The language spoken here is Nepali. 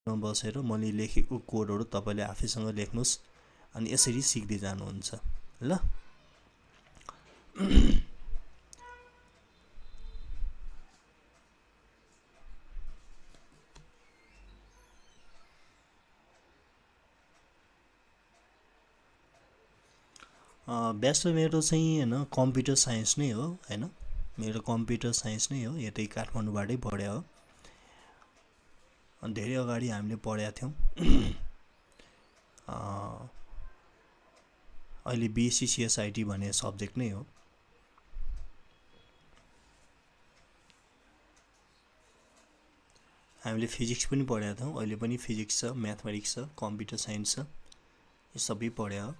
बसेर मैले लेखेको कोडहरु तपाईले आफैसँग लेख्नुस् अनि यसरी सिक्दै जानुहुन्छ ल। ब्याचलर मेरो चाहिँ हैन कम्प्युटर साइन्स नै हो हैन, मेरो कम्प्युटर साइन्स नै हो, यतै काठमाडौँबाटै पढे हो। अनि धेरै अगाडि हामीले पढेका थियौं। अहिले बीएससी सीएसआईटी भन्ने सब्जेक्ट नै हो। हामीले फिजिक्स पनि पढेका थियौं, अहिले पनि फिजिक्स छ, म्याथमेटिक्स छ, कम्प्युटर साइन्स छ, यो सबै पढे हो।